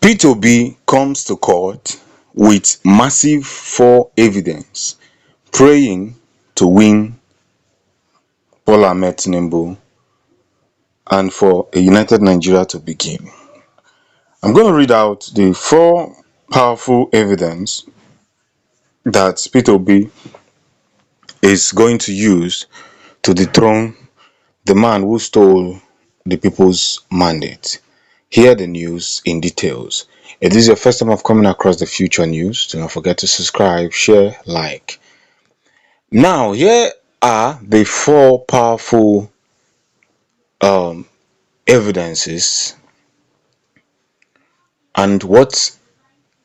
P2B comes to court with massive four evidence, praying to win Bola Ahmed Tinubu and for a united Nigeria to begin. I'm going to read out the four powerful evidence that P2B is going to use to dethrone the man who stole the people's mandate. Hear the news in details. If this is your first time of coming across the future news, do not forget to subscribe, share, like. Now, here are the four powerful evidences and what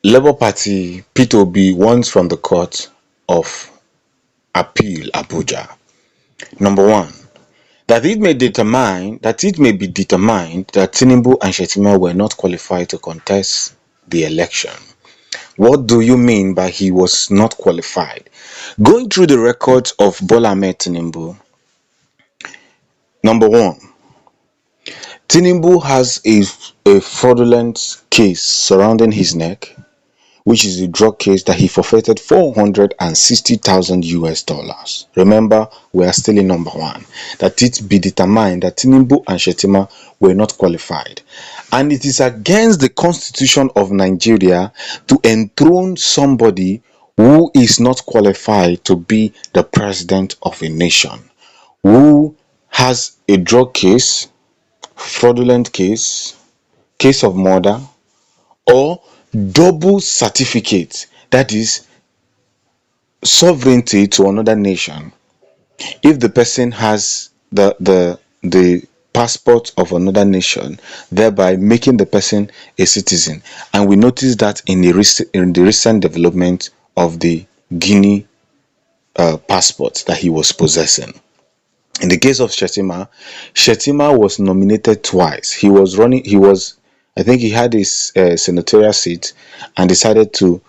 Labour Party P2B wants from the Court of Appeal Abuja. Number one, that it may be determined that Tinubu and Shettima were not qualified to contest the election. What do you mean by he was not qualified? Going through the records of Bola Ahmed Tinubu, number one, Tinubu has a fraudulent case surrounding his neck, which is a drug case that he forfeited 460,000 US dollars. Remember, we are still in number one. That it be determined that Tinubu and Shettima were not qualified. And it is against the constitution of Nigeria to enthrone somebody who is not qualified to be the president of a nation, who has a drug case, fraudulent case of murder, or double certificate, that is sovereignty to another nation. If the person has the passport of another nation, thereby making the person a citizen. And we notice that in the recent development of the Guinea passport that he was possessing. In the case of Shettima was nominated twice. I think he had his senatorial seat and decided to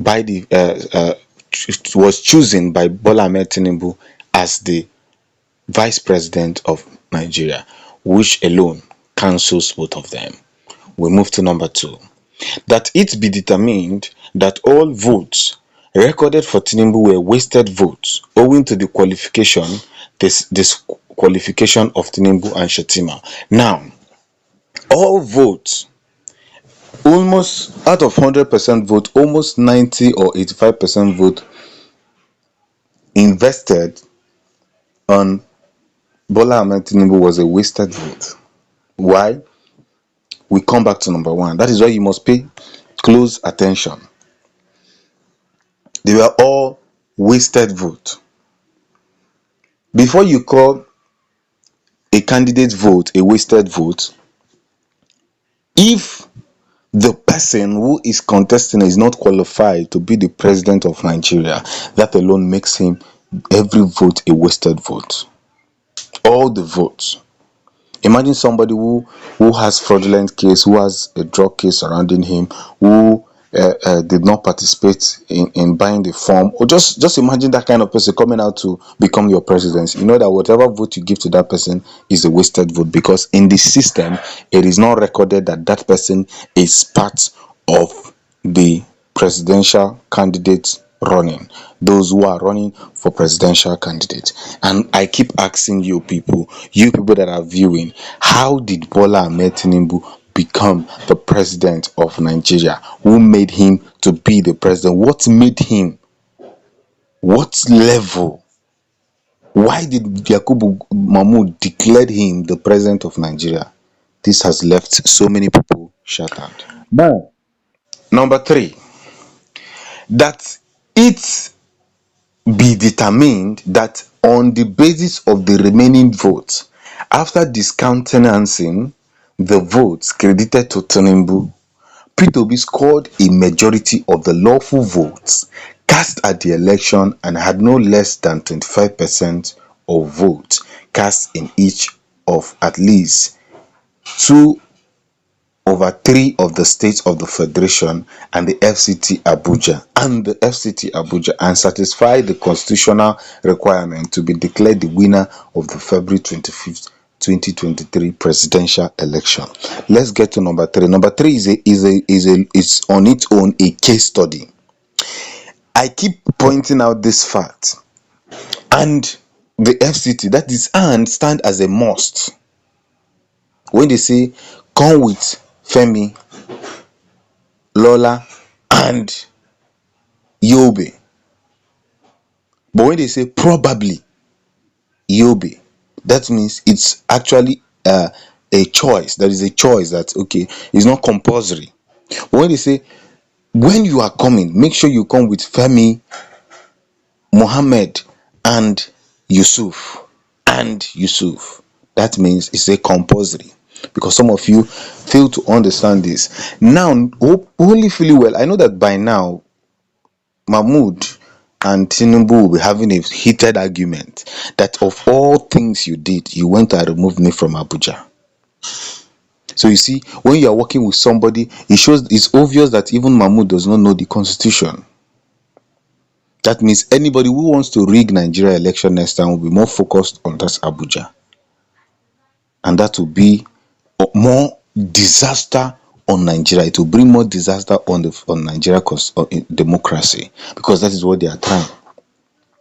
buy was chosen by Bola Ahmed Tinubu as the vice president of Nigeria, which alone cancels both of them. We move to number two. That it be determined that all votes recorded for Tinubu were wasted votes owing to the disqualification of Tinubu and Shettima. Now, all votes, almost out of 100% vote, almost 90 or 85% vote invested on Bola Ahmed Tinubu was a wasted vote. Why? We come back to number one. That is why you must pay close attention. They were all wasted vote. Before you call a candidate vote a wasted vote, if the person who is contesting is not qualified to be the president of Nigeria, that alone makes him every vote a wasted vote. All the votes. Imagine somebody who has fraudulent case, who has a drug case surrounding him, who did not participate in buying the form, or just imagine that kind of person coming out to become your president. You know that whatever vote you give to that person is a wasted vote, because in the system it is not recorded that that person is part of the presidential candidates running, those who are running for presidential candidates. And I keep asking you people that are viewing, how did Bola Ahmed Tinubu become the president of Nigeria? Who made him to be the president? What made him? What level? Why did Yakubu Mahmoud declare him the president of Nigeria? This has left so many people shattered. Now, number three, that it be determined that on the basis of the remaining votes, after discountenancing the votes credited to Tinubu, P2B scored a majority of the lawful votes cast at the election and had no less than 25% of votes cast in each of at least 2/3 of the states of the Federation and the FCT Abuja, and satisfy the constitutional requirement to be declared the winner of the February 25th 2023 presidential election. Let's get to number three. Number three is on its own a case study. I keep pointing out this fact, and the FCT, that is, and stand as a must when they say come with Femi, Lola, and Yobe. But when they say probably Yobe, that means it's actually a choice. There is a choice that, okay, it's not compulsory. But when they say when you are coming, make sure you come with Femi, Mohammed, and Yusuf. And Yusuf. That means it's a compulsory. Because some of you fail to understand this. Now, only feeling well. I know that by now, Mahmoud and Tinubu will be having a heated argument that of all things you did, you went and removed me from Abuja. So you see, when you are working with somebody, it's obvious that even Mahmoud does not know the constitution. That means anybody who wants to rig Nigeria election next time will be more focused on that Abuja. And that will be more disaster on Nigeria. It will bring more disaster on Nigeria democracy, because that is what they are trying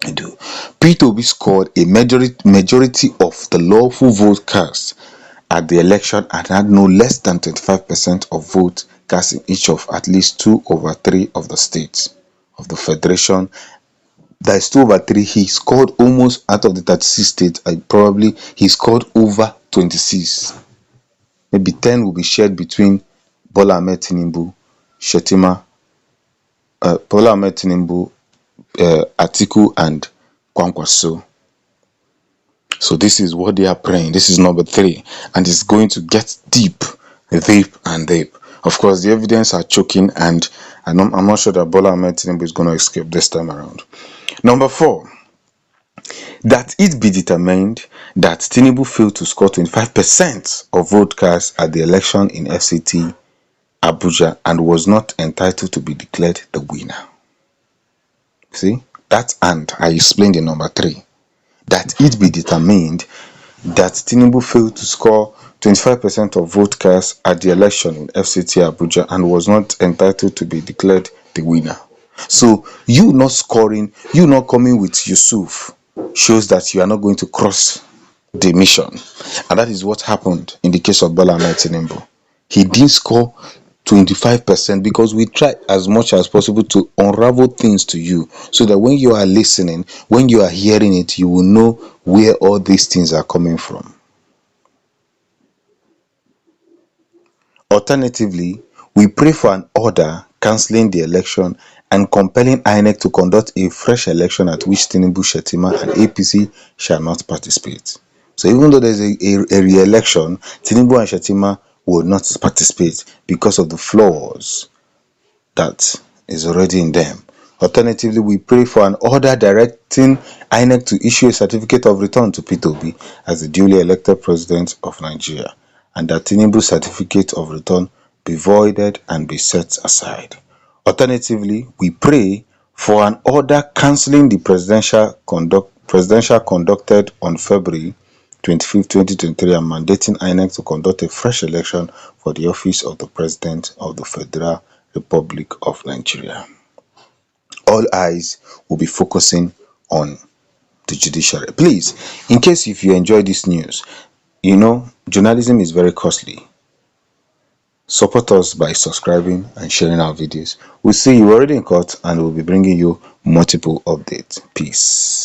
to do. Peter Obi scored a majority of the lawful vote cast at the election and had no less than 25% of votes cast in each of at least 2/3 of the states of the federation. That is 2/3. He scored almost out of the 36 states. Probably he scored over 26. Maybe 10 will be shared between Bola Ahmed Tinubu, Atiku, and Kwankwaso. So this is what they are praying. This is number three, and it's going to get deep, and deep. Of course, the evidence are choking, and I'm not sure that Bola Ahmed Tinubu is going to escape this time around. Number four, that it be determined that Tinubu failed to score 25% of vote cast at the election in FCT Abuja and was not entitled to be declared the winner. See, that, and I explained in number three, that it be determined that Tinubu failed to score 25% of vote cast at the election in FCT Abuja and was not entitled to be declared the winner. So you not scoring, you not coming with Yusuf, shows that you are not going to cross the mission. And that is what happened in the case of Bola Ahmed Tinubu. He didn't score 25% because we try as much as possible to unravel things to you, so that when you are listening, when you are hearing it, you will know where all these things are coming from. Alternatively, we pray for an order cancelling the election and compelling INEC to conduct a fresh election at which Tinubu, Shettima, and APC shall not participate. So even though there's a re-election, Tinubu and Shettima will not participate because of the flaws that is already in them. Alternatively, we pray for an order directing INEC to issue a certificate of return to Peter Obi as the duly elected president of Nigeria, and that Tinubu's certificate of return be voided and be set aside. Alternatively, we pray for an order cancelling the presidential conducted on February 25, 2023, and mandating INEC to conduct a fresh election for the office of the President of the Federal Republic of Nigeria. All eyes will be focusing on the judiciary. Please, in case if you enjoy this news, journalism is very costly. Support us by subscribing and sharing our videos. We'll see you already in court, and we'll be bringing you multiple updates. Peace.